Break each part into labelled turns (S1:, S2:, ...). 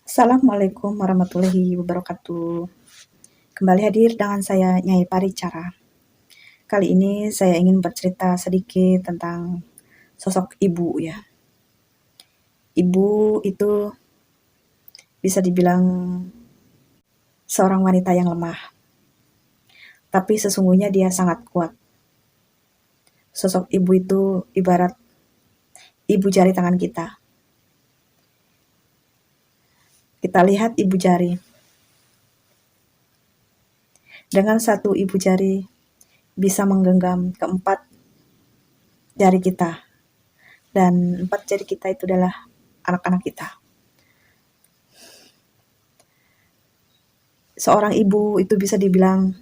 S1: Assalamualaikum warahmatullahi wabarakatuh. Kembali hadir dengan saya Nyai Paricara. Kali ini saya ingin bercerita sedikit tentang sosok ibu ya. Ibu itu bisa dibilang seorang wanita yang lemah, tapi sesungguhnya dia sangat kuat. Sosok ibu itu ibarat ibu jari tangan kita. Kita lihat ibu jari. Dengan satu ibu jari bisa menggenggam keempat jari kita. Dan 4 jari kita itu adalah anak-anak kita. Seorang ibu itu bisa dibilang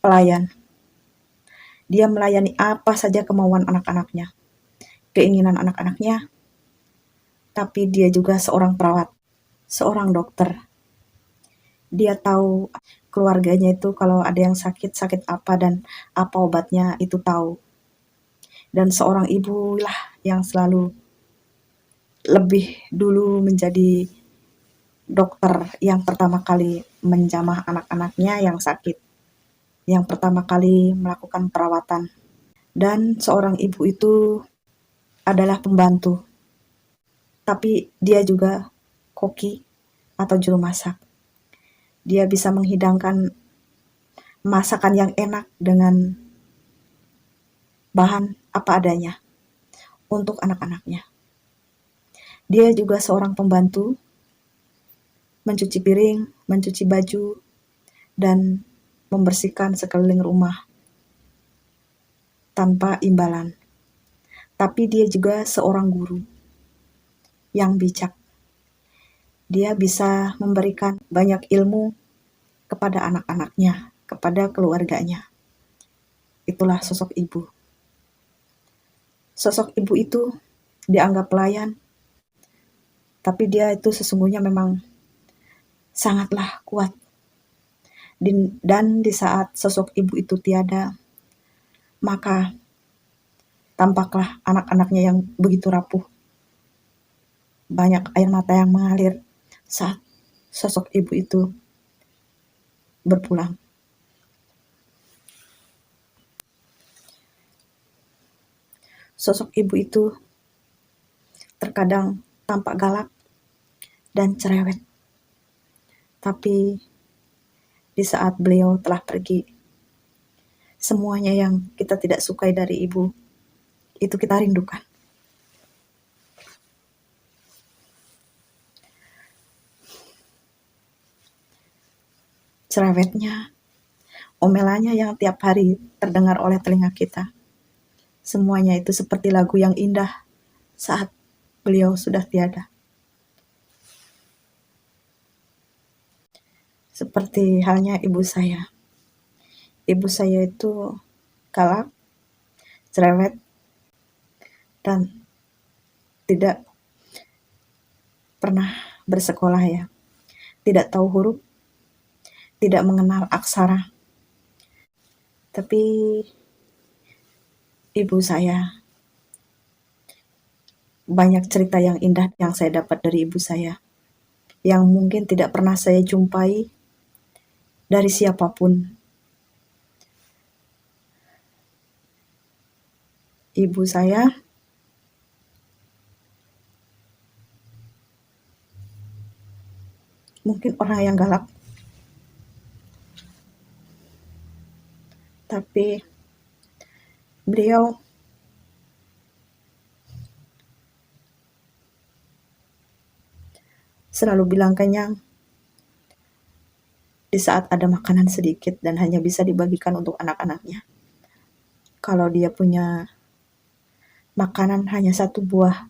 S1: pelayan. Dia melayani apa saja kemauan anak-anaknya, keinginan anak-anaknya, tapi dia juga seorang perawat, seorang dokter. Dia tahu keluarganya itu kalau ada yang sakit, sakit apa dan apa obatnya itu tahu. Dan seorang ibu lah yang selalu lebih dulu menjadi dokter yang pertama kali menjamah anak-anaknya yang sakit, yang pertama kali melakukan perawatan. Dan seorang ibu itu adalah pembantu, tapi dia juga koki atau juru masak. Dia bisa menghidangkan masakan yang enak dengan bahan apa adanya untuk anak-anaknya. Dia juga seorang pembantu, mencuci piring, mencuci baju, dan membersihkan sekeliling rumah tanpa imbalan. Tapi dia juga seorang guru yang bijak. Dia bisa memberikan banyak ilmu kepada anak-anaknya, kepada keluarganya. Itulah sosok ibu. Sosok ibu itu dianggap pelayan, tapi dia itu sesungguhnya memang sangatlah kuat. Dan di saat sosok ibu itu tiada, maka tampaklah anak-anaknya yang begitu rapuh. Banyak air mata yang mengalir saat sosok ibu itu berpulang. Sosok ibu itu terkadang tampak galak dan cerewet. Tapi di saat beliau telah pergi, semuanya yang kita tidak sukai dari ibu, itu kita rindukan. Cerewetnya, omelannya yang tiap hari terdengar oleh telinga kita. Semuanya itu seperti lagu yang indah saat beliau sudah tiada. Seperti halnya ibu saya. Ibu saya itu galak, cerewet, dan tidak pernah bersekolah ya. Tidak tahu huruf, tidak mengenal aksara. Tapi ibu saya banyak cerita yang indah yang saya dapat dari ibu saya, yang mungkin tidak pernah saya jumpai dari siapapun. Ibu saya mungkin orang yang galak, tapi beliau selalu bilang kenyang di saat ada makanan sedikit dan hanya bisa dibagikan untuk anak-anaknya. Kalau dia punya makanan hanya satu buah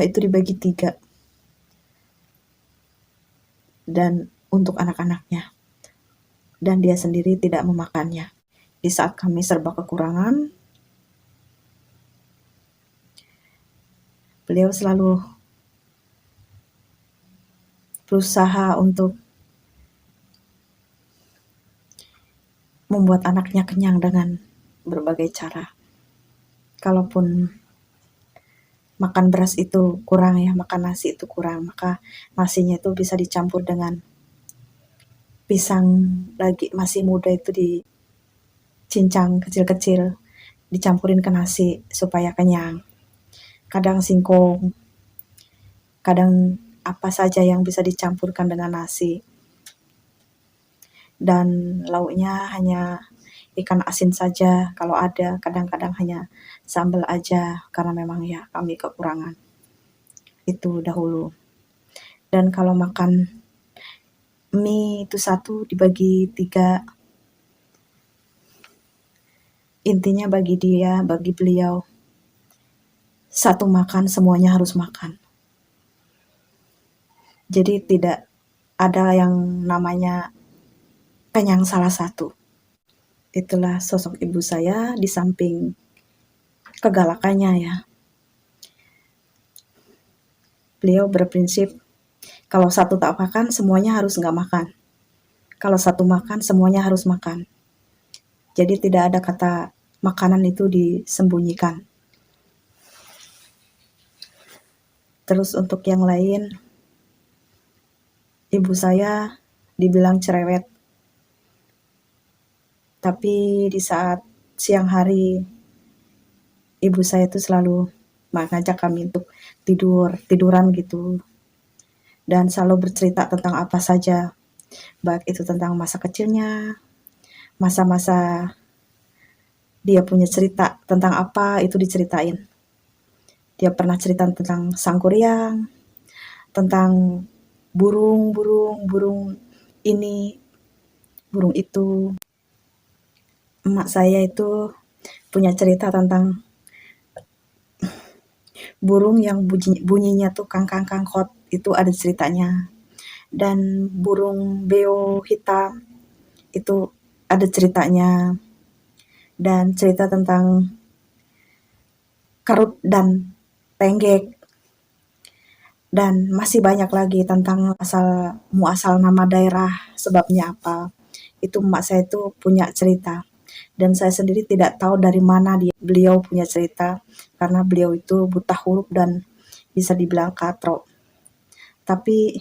S1: itu dibagi 3 dan untuk anak-anaknya, dan dia sendiri tidak memakannya. Di saat kami serba kekurangan, beliau selalu berusaha untuk membuat anaknya kenyang dengan berbagai cara. Kalaupun makan beras itu kurang ya, makan nasi itu kurang, maka nasinya itu bisa dicampur dengan pisang lagi masih muda itu dicincang kecil-kecil, dicampurin ke nasi supaya kenyang. Kadang singkong, kadang apa saja yang bisa dicampurkan dengan nasi. Dan lauknya hanya ikan asin saja kalau ada, kadang-kadang hanya sambal aja karena memang ya kami kekurangan. Itu dahulu. Dan kalau makan mie itu satu dibagi 3, intinya bagi beliau, satu makan semuanya harus makan. Jadi tidak ada yang namanya kenyang salah satu. Itulah sosok ibu saya di samping kegalakannya ya. Beliau berprinsip kalau satu tak makan semuanya harus nggak makan. Kalau satu makan semuanya harus makan. Jadi tidak ada kata makanan itu disembunyikan. Terus untuk yang lain, ibu saya dibilang cerewet. Tapi di saat siang hari, ibu saya itu selalu mengajak kami untuk tiduran gitu. Dan selalu bercerita tentang apa saja. Baik itu tentang masa kecilnya, masa-masa dia punya cerita tentang apa itu diceritain. Dia pernah cerita tentang sangkuriang, tentang burung ini, burung itu. Emak saya itu punya cerita tentang burung yang bunyinya tuh kangkang kangkot, itu ada ceritanya. Dan burung beo hitam itu ada ceritanya. Dan cerita tentang kerut dan tenggek. Dan masih banyak lagi tentang muasal nama daerah, sebabnya apa. Itu emak saya itu punya cerita. Dan saya sendiri tidak tahu dari mana beliau punya cerita, karena beliau itu buta huruf dan bisa dibilang katro. Tapi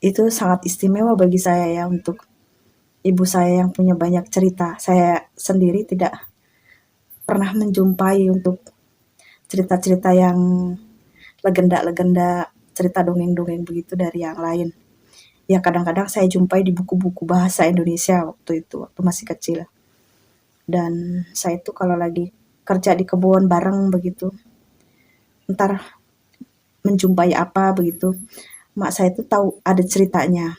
S1: itu sangat istimewa bagi saya ya, untuk ibu saya yang punya banyak cerita. Saya sendiri tidak pernah menjumpai untuk cerita-cerita yang legenda-legenda, cerita dongeng-dongeng begitu dari yang lain. Ya kadang-kadang saya jumpai di buku-buku bahasa Indonesia waktu masih kecil. Dan saya itu kalau lagi kerja di kebun bareng begitu, ntar menjumpai apa begitu, mak saya itu tahu ada ceritanya.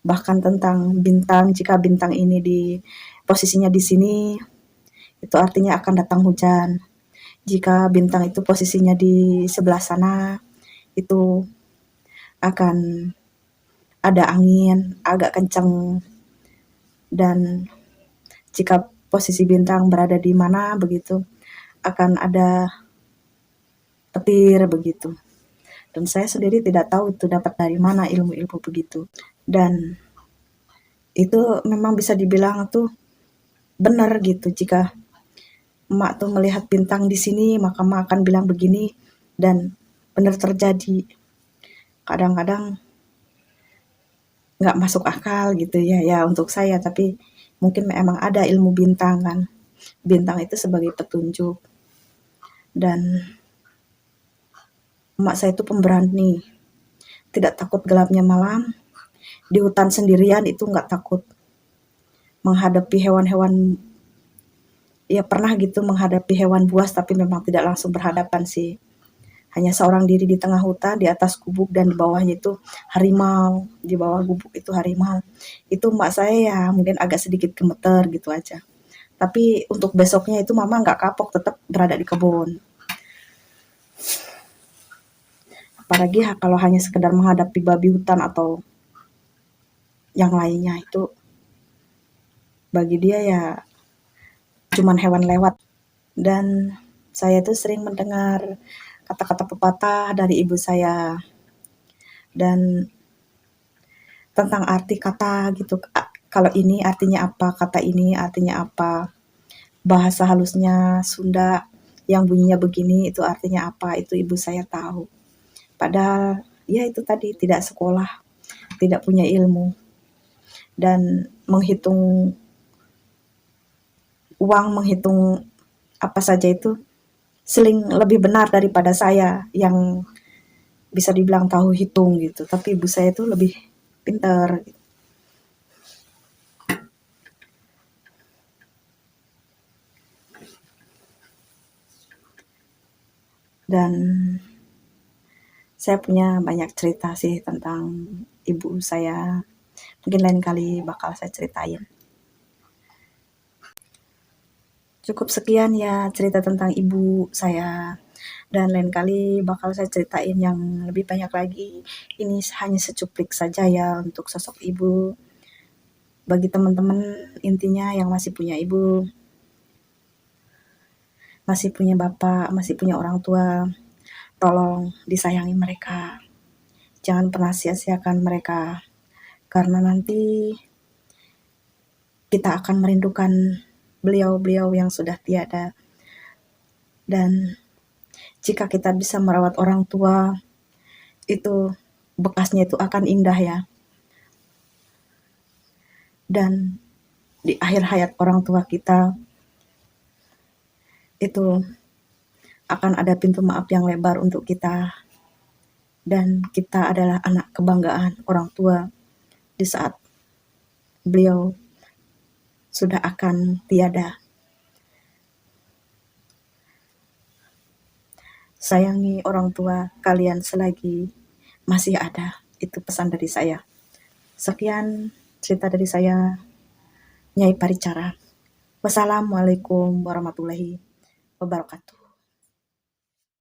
S1: Bahkan tentang bintang, jika bintang ini di posisinya di sini, itu artinya akan datang hujan. Jika bintang itu posisinya di sebelah sana, itu akan ada angin agak kencang. Dan jika posisi bintang berada di mana begitu, akan ada petir begitu. Dan saya sendiri tidak tahu itu dapat dari mana ilmu-ilmu begitu. Dan itu memang bisa dibilang tuh benar gitu, jika emak tuh melihat bintang di sini, maka emak akan bilang begini, dan benar terjadi. Kadang-kadang nggak masuk akal gitu ya untuk saya, tapi mungkin memang ada ilmu bintang kan. Bintang itu sebagai petunjuk. Dan emak saya itu pemberani, tidak takut gelapnya malam. Di hutan sendirian itu nggak takut menghadapi hewan-hewan. Ya pernah gitu menghadapi hewan buas, tapi memang tidak langsung berhadapan sih. Hanya seorang diri di tengah hutan, di atas gubuk, dan di bawahnya itu harimau. Di bawah gubuk itu harimau. Itu emak saya ya mungkin agak sedikit gemeter gitu aja. Tapi untuk besoknya itu mama nggak kapok, tetap berada di kebun. Apalagi kalau hanya sekedar menghadapi babi hutan atau yang lainnya, itu bagi dia ya cuman hewan lewat. Dan saya tuh sering mendengar kata-kata pepatah dari ibu saya. Dan tentang arti kata gitu. Kalau ini artinya apa, kata ini artinya apa. Bahasa halusnya Sunda yang bunyinya begini itu artinya apa, itu ibu saya tahu. Padahal ya itu tadi, tidak sekolah, tidak punya ilmu, dan menghitung uang, menghitung apa saja itu seling lebih benar daripada saya yang bisa dibilang tahu hitung gitu. Tapi ibu saya itu lebih pintar. Dan saya punya banyak cerita sih tentang ibu saya. Mungkin lain kali bakal saya ceritain. Cukup sekian ya cerita tentang ibu saya. Dan lain kali bakal saya ceritain yang lebih banyak lagi. Ini hanya secuplik saja ya untuk sosok ibu. Bagi teman-teman, intinya yang masih punya ibu, masih punya bapak, masih punya orang tua, tolong disayangi mereka. Jangan pernah sia-siakan mereka. Karena nanti kita akan merindukan beliau-beliau yang sudah tiada. Dan jika kita bisa merawat orang tua, itu bekasnya itu akan indah ya. Dan di akhir hayat orang tua kita, itu akan ada pintu maaf yang lebar untuk kita. Dan kita adalah anak kebanggaan orang tua di saat beliau sudah akan tiada. Sayangi orang tua kalian selagi masih ada. Itu pesan dari saya. Sekian cerita dari saya, Nyai Paricara. Wassalamualaikum warahmatullahi wabarakatuh.